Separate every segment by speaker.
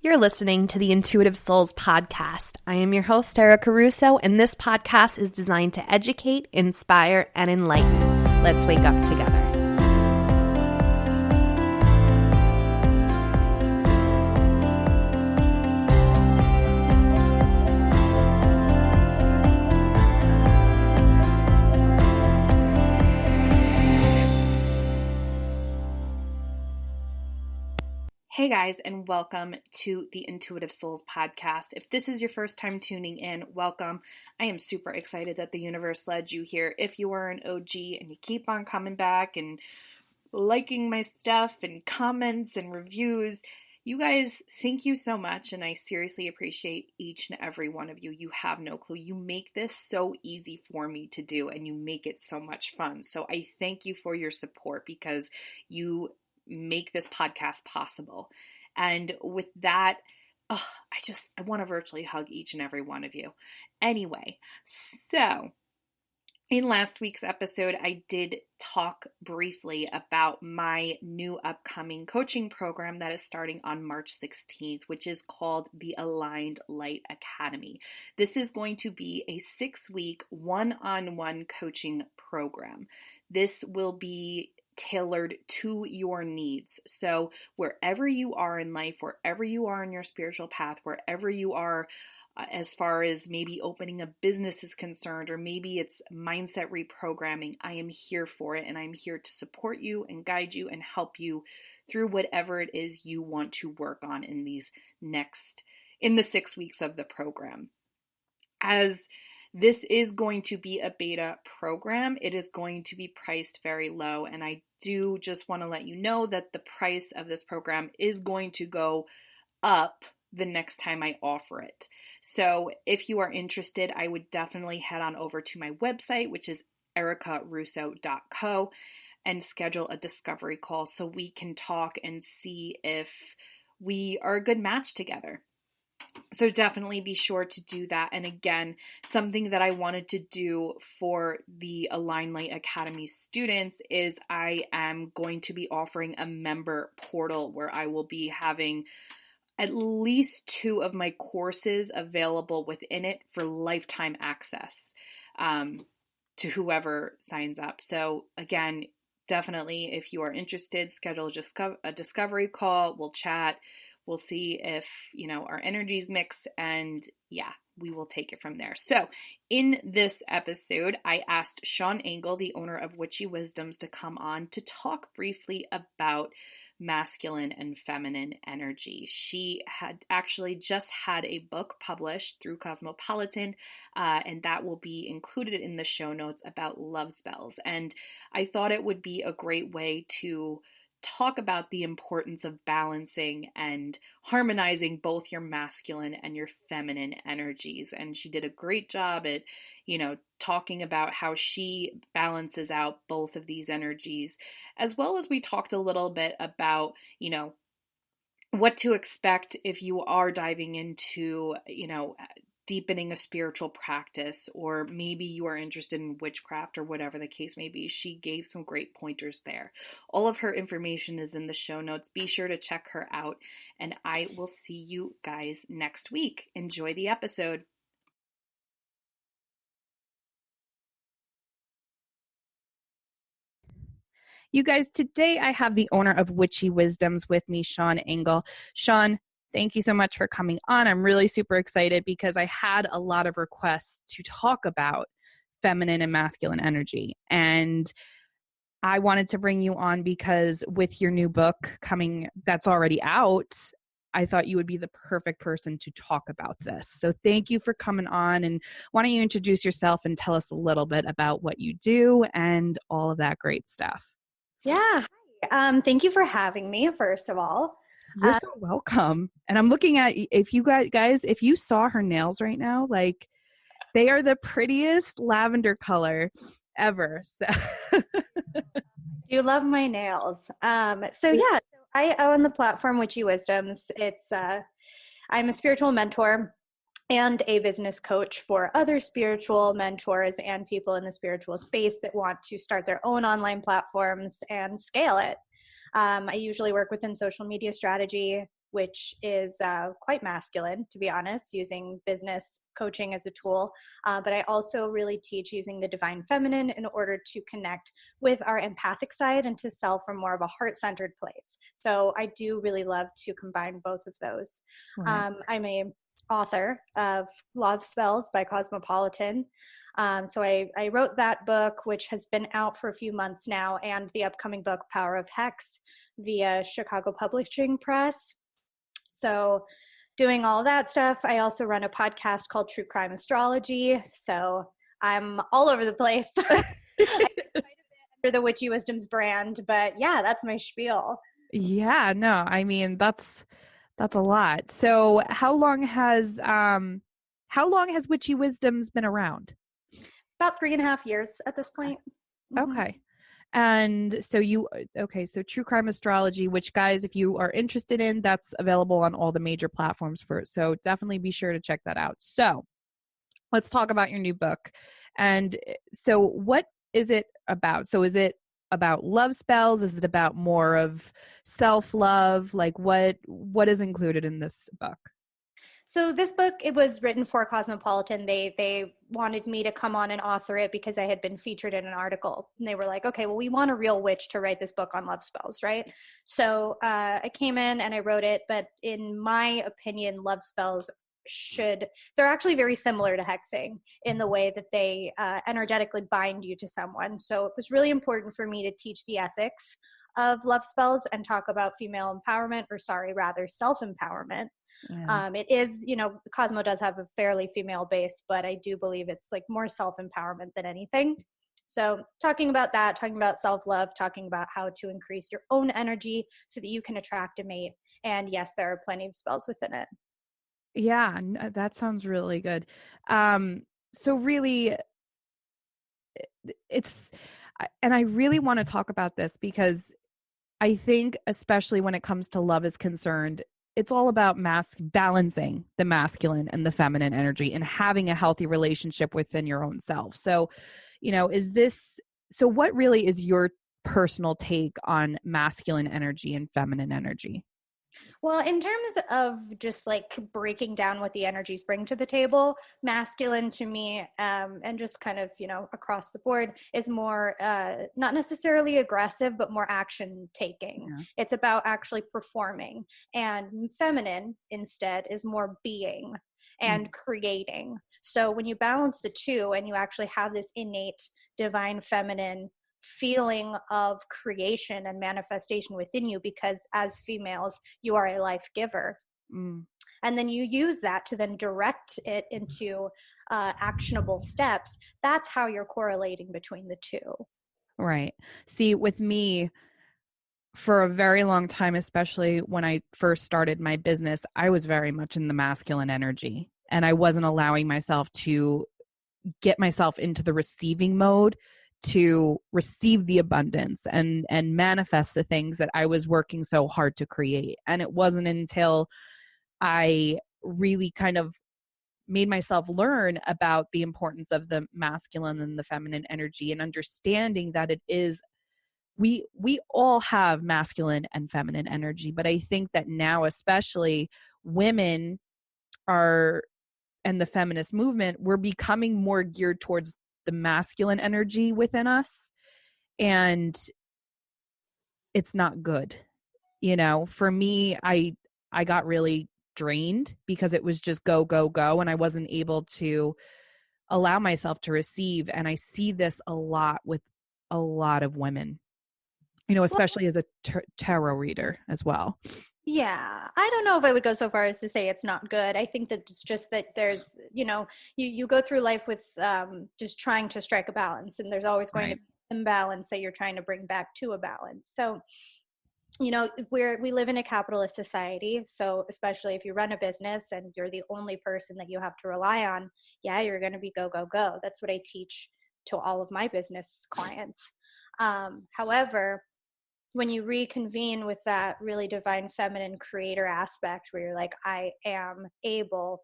Speaker 1: You're listening to the Intuitive Souls podcast. I am your host, Erica Russo, and this podcast is designed to educate, inspire, and enlighten. Let's wake up together. Hey guys, and welcome to the Intuitive Souls podcast. If this is your first time tuning in, welcome. I am super excited that the universe led you here. If you are an OG and you keep on coming back and liking my stuff and comments and reviews, you guys, thank you so much, and I seriously appreciate each and every one of you. You have no clue. You make this so easy for me to do, and you make it so much fun. So I thank you for your support because you make this podcast possible. And with that, I want to virtually hug each and every one of you. Anyway, so in last week's episode, I did talk briefly about my new upcoming coaching program that is starting on March 16th, which is called the Aligned Light Academy. This is going to be a 6-week one-on-one coaching program. This will be tailored to your needs. So wherever you are in life, wherever you are in your spiritual path, wherever you are as far as maybe opening a business is concerned, or maybe it's mindset reprogramming, I am here for it, and I'm here to support you and guide you and help you through whatever it is you want to work on in the 6 weeks of the program. As this is going to be a beta program, it is going to be priced very low, and I do just want to let you know that the price of this program is going to go up the next time I offer it. So if you are interested, I would definitely head on over to my website, which is ericarusso.co, and schedule a discovery call so we can talk and see if we are a good match together. So definitely be sure to do that. And again, something that I wanted to do for the Aligned Light Academy students is I am going to be offering a member portal where I will be having at least 2 of my courses available within it for lifetime access to whoever signs up. So again, definitely if you are interested, schedule a discovery call. We'll chat. We'll see if, our energies mix, and we will take it from there. So in this episode, I asked Shawn Engel, the owner of Witchy Wisdoms, to come on to talk briefly about masculine and feminine energy. She had actually just had a book published through Cosmopolitan, and that will be included in the show notes about love spells. And I thought it would be a great way to talk about the importance of balancing and harmonizing both your masculine and your feminine energies. And she did a great job at, talking about how she balances out both of these energies, as well as we talked a little bit about, what to expect if you are diving into, deepening a spiritual practice, or maybe you are interested in witchcraft or whatever the case may be. She gave some great pointers there. All of her information is in the show notes. Be sure to check her out, and I will see you guys next week. Enjoy the episode. You guys, today I have the owner of Witchy Wisdoms with me, Shawn Engel. Shawn, thank you so much for coming on. I'm really super excited because I had a lot of requests to talk about feminine and masculine energy. And I wanted to bring you on because with your new book coming that's already out, I thought you would be the perfect person to talk about this. So thank you for coming on. And why don't you introduce yourself and tell us a little bit about what you do and all of that great stuff.
Speaker 2: Yeah. Hi. Thank you for having me, first of all.
Speaker 1: You're so welcome. And I'm looking at, if you guys, if you saw her nails right now, like they are the prettiest lavender color ever. So
Speaker 2: You love my nails. So I own the platform Witchy Wisdoms. I'm a spiritual mentor and a business coach for other spiritual mentors and people in the spiritual space that want to start their own online platforms and scale it. I usually work within social media strategy, which is quite masculine, to be honest, using business coaching as a tool. But I also really teach using the divine feminine in order to connect with our empathic side and to sell from more of a heart-centered place. So I do really love to combine both of those.
Speaker 1: Right.
Speaker 2: I'm a author of Love Spells by Cosmopolitan. So I wrote that book, which has been out for a few months now, and the upcoming book, Power of Hex, via Chicago Publishing Press. So doing all that stuff. I also run a podcast called True Crime Astrology. So I'm all over the place. I do quite a bit under the Witchy Wisdoms brand, but yeah, that's my spiel.
Speaker 1: Yeah, no, I mean, that's a lot. So how long has Witchy Wisdoms been around?
Speaker 2: About 3.5 years at this point.
Speaker 1: Okay. And so so True Crime Astrology, which, guys, if you are interested in, that's available on all the major platforms so definitely be sure to check that out. So let's talk about your new book. And so what is it about? So is it about love spells? Is it about more of self-love? Like what is included in this book?
Speaker 2: So this book, it was written for Cosmopolitan. They wanted me to come on and author it because I had been featured in an article. And they were like, okay, well, we want a real witch to write this book on love spells, right? So I came in and I wrote it. But in my opinion, love spells they're actually very similar to hexing in the way that they energetically bind you to someone. So it was really important for me to teach the ethics of love spells and talk about female empowerment, self-empowerment.
Speaker 1: Yeah.
Speaker 2: It is, Cosmo does have a fairly female base, but I do believe it's like more self-empowerment than anything. So talking about that, talking about self-love, talking about how to increase your own energy so that you can attract a mate. And yes, there are plenty of spells within it.
Speaker 1: Yeah, that sounds really good. So really and I really want to talk about this because I think, especially when it comes to love is concerned, it's all about balancing the masculine and the feminine energy and having a healthy relationship within your own self. So, what really is your personal take on masculine energy and feminine energy?
Speaker 2: Well, in terms of just like breaking down what the energies bring to the table, masculine to me, and just kind of, across the board, is more not necessarily aggressive, but more action taking. Yeah. It's about actually performing. And feminine, instead, is more being and creating. So when you balance the two and you actually have this innate divine feminine feeling of creation and manifestation within you, because as females you are a life giver, and then you use that to then direct it into actionable steps. That's how you're correlating between the two.
Speaker 1: Right. See, with me, for a very long time, especially when I first started my business, I was very much in the masculine energy, and I wasn't allowing myself to get myself into the receiving mode to receive the abundance and manifest the things that I was working so hard to create. And it wasn't until I really kind of made myself learn about the importance of the masculine and the feminine energy, and understanding that it is, we all have masculine and feminine energy. But I think that now, especially women and the feminist movement, we're becoming more geared towards the masculine energy within us, and it's not good. For me, I got really drained because it was just go, go, go, and I wasn't able to allow myself to receive. And I see this a lot with a lot of women, especially as a tarot reader as well.
Speaker 2: Yeah, I don't know if I would go so far as to say it's not good. I think that it's just that there's, you go through life with just trying to strike a balance, and there's always going to be imbalance that you're trying to bring back to a balance. So, we live in a capitalist society. So especially if you run a business and you're the only person that you have to rely on, yeah, you're going to be go, go, go. That's what I teach to all of my business clients. However, when you reconvene with that really divine feminine creator aspect, where you're like, I am able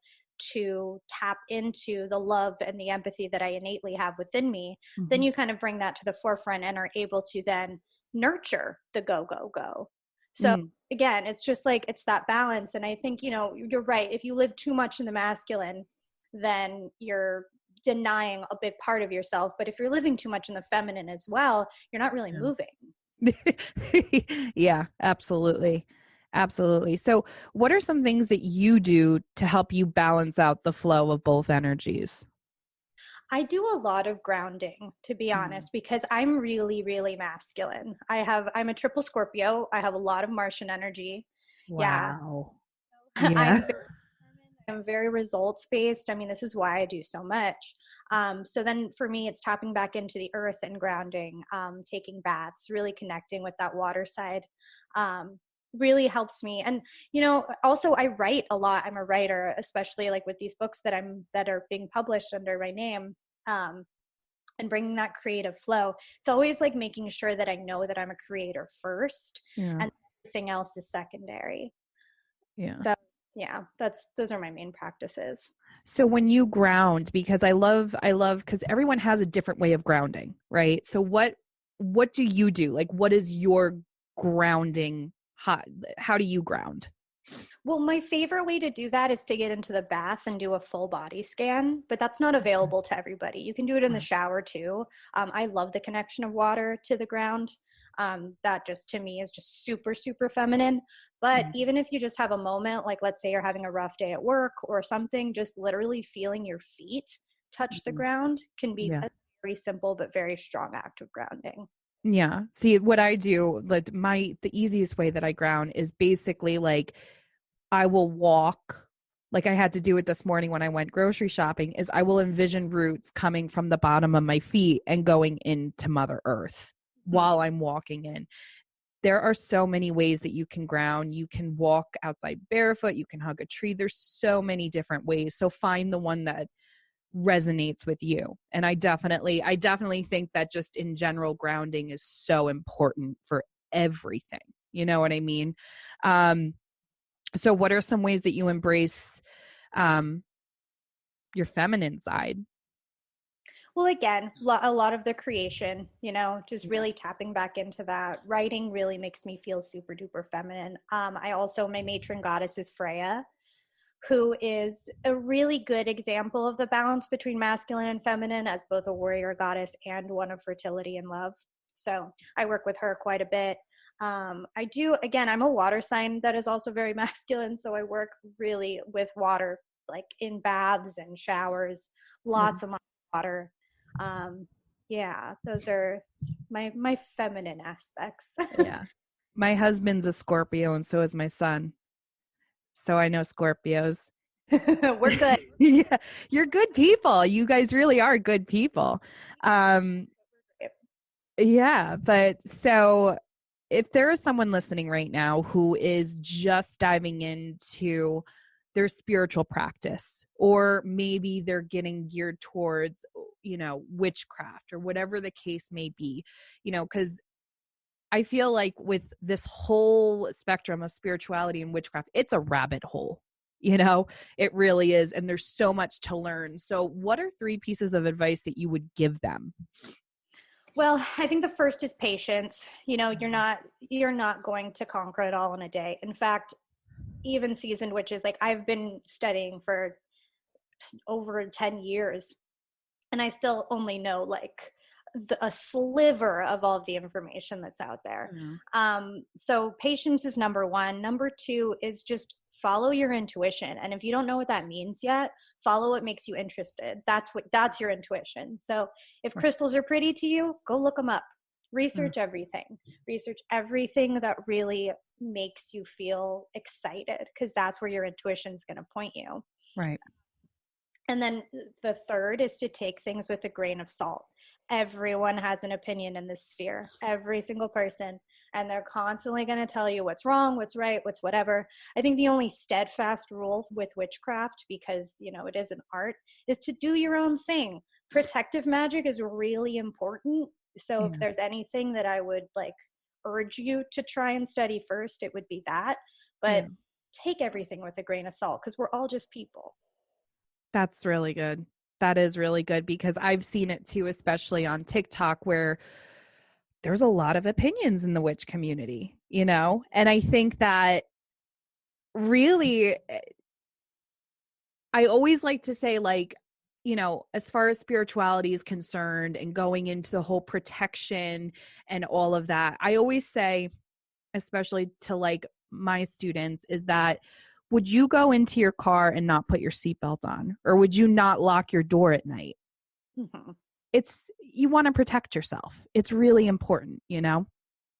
Speaker 2: to tap into the love and the empathy that I innately have within me, then you kind of bring that to the forefront and are able to then nurture the go, go, go. So again, it's just like, it's that balance. And I think, you're right. If you live too much in the masculine, then you're denying a big part of yourself. But if you're living too much in the feminine as well, you're not really moving.
Speaker 1: Yeah, absolutely. Absolutely. So what are some things that you do to help you balance out the flow of both energies?
Speaker 2: I do a lot of grounding, to be honest, because I'm really, really masculine. I'm a triple Scorpio. I have a lot of Martian energy.
Speaker 1: Wow.
Speaker 2: I'm
Speaker 1: Yeah.
Speaker 2: I'm very results based. I mean, this is why I do so much. So then for me, it's tapping back into the earth and grounding, taking baths, really connecting with that water side. Really helps me. And, also I write a lot. I'm a writer, especially like with these books that are being published under my name, and bringing that creative flow. It's always like making sure that I know that I'm a creator first, and everything else is secondary.
Speaker 1: Yeah.
Speaker 2: So yeah, those are my main practices.
Speaker 1: So when you ground, because I love, because everyone has a different way of grounding, right? So what do you do? Like, what is your grounding? How do you ground?
Speaker 2: Well, my favorite way to do that is to get into the bath and do a full body scan, but that's not available to everybody. You can do it in the shower too. I love the connection of water to the ground. That just to me is just super, super feminine. But even if you just have a moment, like let's say you're having a rough day at work or something, just literally feeling your feet touch the ground can be a very simple but very strong act of grounding.
Speaker 1: Yeah. See, what I do, like the easiest way that I ground is basically like I will walk, like I had to do it this morning when I went grocery shopping, is I will envision roots coming from the bottom of my feet and going into Mother Earth while I'm walking in. There are so many ways that you can ground. You can walk outside barefoot. You can hug a tree. There's so many different ways. So find the one that resonates with you. And I definitely think that just in general, grounding is so important for everything. You know what I mean? So what are some ways that you embrace your feminine side?
Speaker 2: Well, again, a lot of the creation, just really tapping back into that. Writing really makes me feel super duper feminine. My matron goddess is Freya, who is a really good example of the balance between masculine and feminine as both a warrior goddess and one of fertility and love. So I work with her quite a bit. I'm a water sign that is also very masculine. So I work really with water, like in baths and showers, lots of water. Those are my feminine aspects.
Speaker 1: Yeah. My husband's a Scorpio and so is my son. So I know Scorpios.
Speaker 2: We're good.
Speaker 1: Yeah. You're good people. You guys really are good people. Yeah. But so if there is someone listening right now who is just diving into their spiritual practice, or maybe they're getting geared towards, witchcraft or whatever the case may be, because I feel like with this whole spectrum of spirituality and witchcraft, it's a rabbit hole, it really is. And there's so much to learn. So what are 3 pieces of advice that you would give them?
Speaker 2: Well, I think the first is patience. You're not going to conquer it all in a day. In fact, even seasoned witches, like I've been studying for over 10 years and I still only know like a sliver of all of the information that's out there. So patience is number 1. Number 2 is just follow your intuition. And if you don't know what that means yet, follow what makes you interested. That's your intuition. So if crystals are pretty to you, go look them up. Research everything. Research everything that really makes you feel excited, because that's where your intuition is going to point you.
Speaker 1: Right.
Speaker 2: And then the third is to take things with a grain of salt. Everyone has an opinion in this sphere, every single person, and they're constantly going to tell you what's wrong, what's right, what's whatever. I think the only steadfast rule with witchcraft, because, it is an art, is to do your own thing. Protective magic is really important. So if there's anything that I would urge you to try and study first, it would be that. But take everything with a grain of salt, because we're all just people.
Speaker 1: That's really good. That is really good, because I've seen it too, especially on TikTok, where there's a lot of opinions in the witch community, you know? And I think that really, I always like to say, like, you know, as far as spirituality is concerned and going into the whole protection and all of that, I always say, especially to like my students, is that would you go into your car and not put your seatbelt on? Or would you not lock your door at night?
Speaker 2: Mm-hmm.
Speaker 1: You want to protect yourself. It's really important, you know?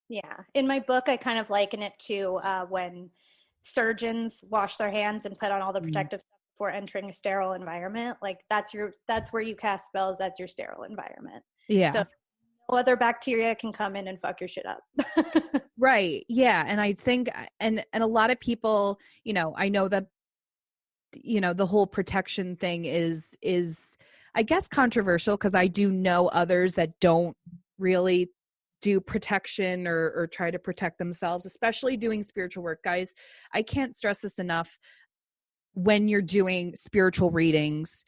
Speaker 2: Yeah. In my book, I kind of liken it to when surgeons wash their hands and put on all the protective stuff before entering a sterile environment. Like that's where you cast spells. That's your sterile environment.
Speaker 1: Yeah.
Speaker 2: So no other bacteria can come in and fuck your shit up.
Speaker 1: Right. Yeah. And I think, and a lot of people, you know, I know that, you know, the whole protection thing is, I guess, controversial, because I do know others that don't really do protection or try to protect themselves, especially doing spiritual work. Guys, I can't stress this enough. When you're doing spiritual readings,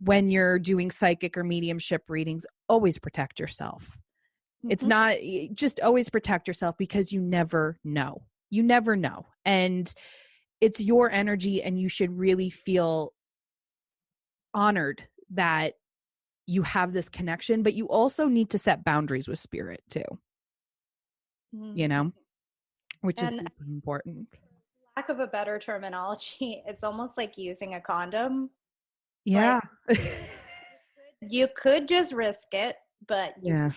Speaker 1: when you're doing psychic or mediumship readings, always protect yourself. Mm-hmm. It's not just always protect yourself, because you never know. You never know. And it's your energy, and you should really feel honored that you have this connection, but you also need to set boundaries with spirit too, you know, which is super important.
Speaker 2: Lack of a better terminology, it's almost like using a condom.
Speaker 1: Yeah.
Speaker 2: Like, you could just risk it, but
Speaker 1: yeah.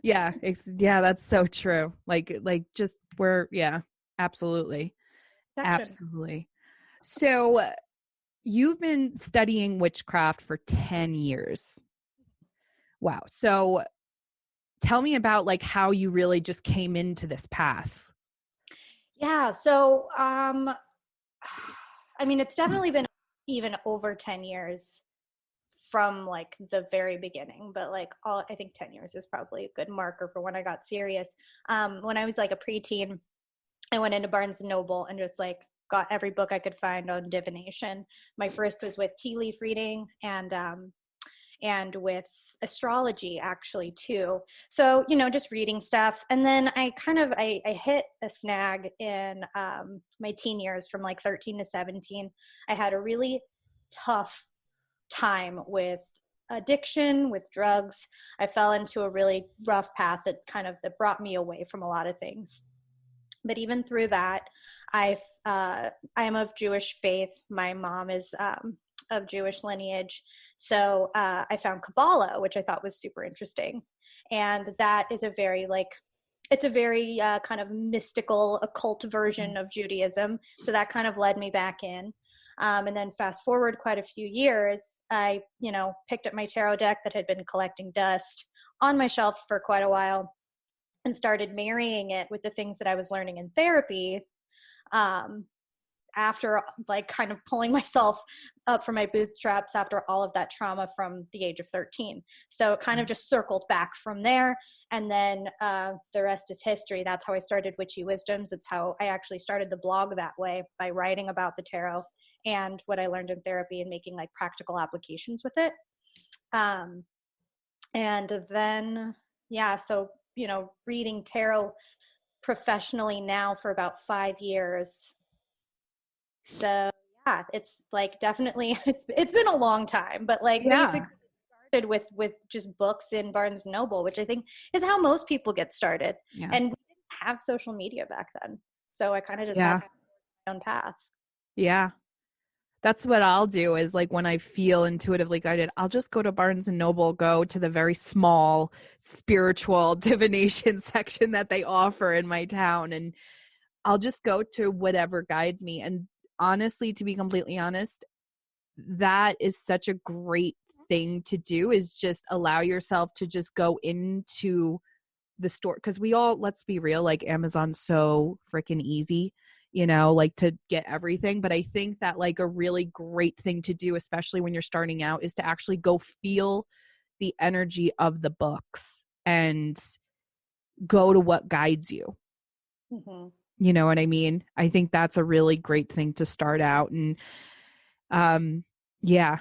Speaker 1: Yeah. That's so true. Like just where, yeah, absolutely. Protection. Absolutely. So you've been studying witchcraft for 10 years. Wow. So tell me about like how you really just came into this path.
Speaker 2: Yeah. So, I mean, it's definitely been even over 10 years from like the very beginning, but like I think 10 years is probably a good marker for when I got serious. When I was like a preteen, I went into Barnes and Noble and just like got every book I could find on divination. My first was with tea leaf reading and with astrology actually too. So, you know, just reading stuff. And then I hit a snag in my teen years from like 13 to 17. I had a really tough time with addiction, with drugs. I fell into a really rough path that brought me away from a lot of things. But even through that, I am of Jewish faith. My mom is of Jewish lineage. So I found Kabbalah, which I thought was super interesting. And that is it's a very kind of mystical, occult version of Judaism. So that kind of led me back in. And then fast forward quite a few years, I, you know, picked up my tarot deck that had been collecting dust on my shelf for quite a while and started marrying it with the things that I was learning in therapy. After like kind of pulling myself up from my bootstraps after all of that trauma from the age of 13. So it kind of just circled back from there. And then the rest is history. That's how I started Witchy Wisdoms. It's how I actually started the blog that way, by writing about the tarot and what I learned in therapy and making like practical applications with it. And then, yeah, so, you know, reading tarot professionally now for about 5 years. So yeah, it's like definitely it's been a long time, but like basically started with just books in Barnes and Noble, which I think is how most people get started. Yeah. And we didn't have social media back then, so I kind of just had my own path. Yeah.
Speaker 1: That's what I'll do, is like when I feel intuitively guided, I'll just go to Barnes and Noble, go to the very small spiritual divination section that they offer in my town, and I'll just go to whatever guides me. And honestly, to be completely honest, that is such a great thing to do, is just allow yourself to just go into the store. Because we all, let's be real, like Amazon's so freaking easy, you know, like to get everything. But I think that like a really great thing to do, especially when you're starting out, is to actually go feel the energy of the books and go to what guides you. Mm-hmm. You know what I mean? I think that's a really great thing to start out. And yeah,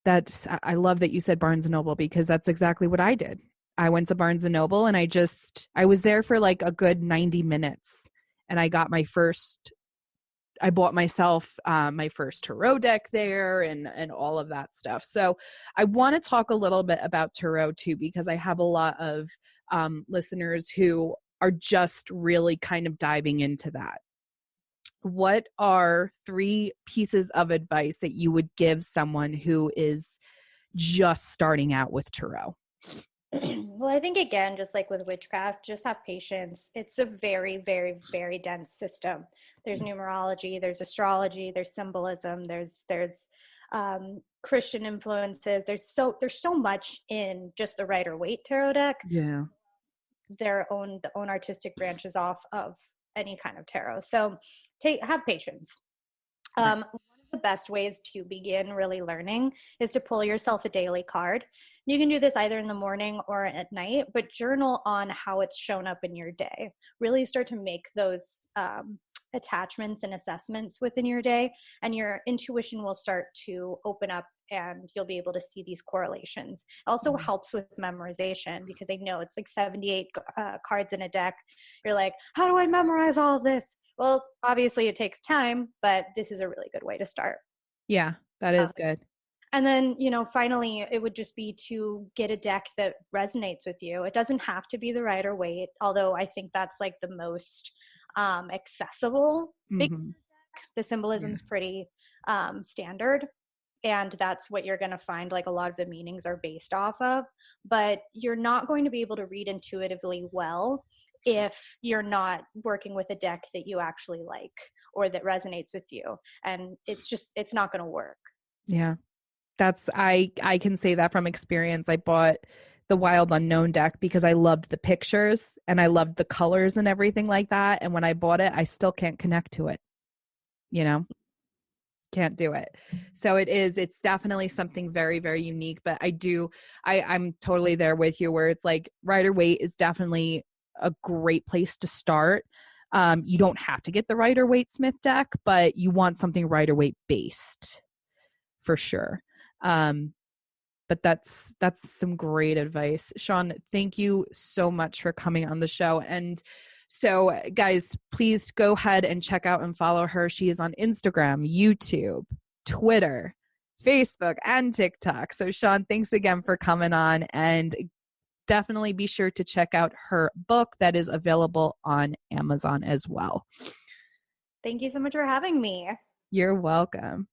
Speaker 1: I love that you said Barnes and Noble, because that's exactly what I did.
Speaker 3: I went to Barnes and Noble and I was there for like a good 90 minutes and I bought myself my first tarot deck there and all of that stuff. So I want to talk a little bit about tarot too, because I have a lot of listeners who are just really kind of diving into that. What are 3 pieces of advice that you would give someone who is just starting out with tarot?
Speaker 2: Well, I think again, just like with witchcraft, just have patience. It's a very, very, very dense system. There's numerology, there's astrology, there's symbolism, there's Christian influences. There's so much in just the Rider-Waite tarot deck.
Speaker 3: Yeah.
Speaker 2: The own artistic branches off of any kind of tarot. So have patience. One of the best ways to begin really learning is to pull yourself a daily card. You can do this either in the morning or at night, but journal on how it's shown up in your day. Really start to make those attachments and assessments within your day, and your intuition will start to open up and you'll be able to see these correlations. It also helps with memorization, because I know it's like 78 cards in a deck. You're like, how do I memorize all of this? Well, obviously it takes time, but this is a really good way to start.
Speaker 3: Yeah, that is good.
Speaker 2: And then, finally, it would just be to get a deck that resonates with you. It doesn't have to be the Rider-Waite, although I think that's like the most accessible big deck. The symbolism's pretty standard, and that's what you're going to find like a lot of the meanings are based off of. But you're not going to be able to read intuitively well if you're not working with a deck that you actually like or that resonates with you. And it's not going to work.
Speaker 3: Yeah. I can say that from experience. I bought the Wild Unknown deck because I loved the pictures and I loved the colors and everything like that. And when I bought it, I still can't connect to it. Can't do it. So it's definitely something very, very unique. But I'm totally there with you where it's like Rider-Waite is definitely a great place to start. You don't have to get the Rider-Waite Smith deck, but you want something Rider-Waite based for sure. But that's some great advice. Shawn, thank you so much for coming on the show. And so guys, please go ahead and check out and follow her. She is on Instagram, YouTube, Twitter, Facebook, and TikTok. So Shawn, thanks again for coming on, and definitely be sure to check out her book that is available on Amazon as well.
Speaker 2: Thank you so much for having me.
Speaker 3: You're welcome.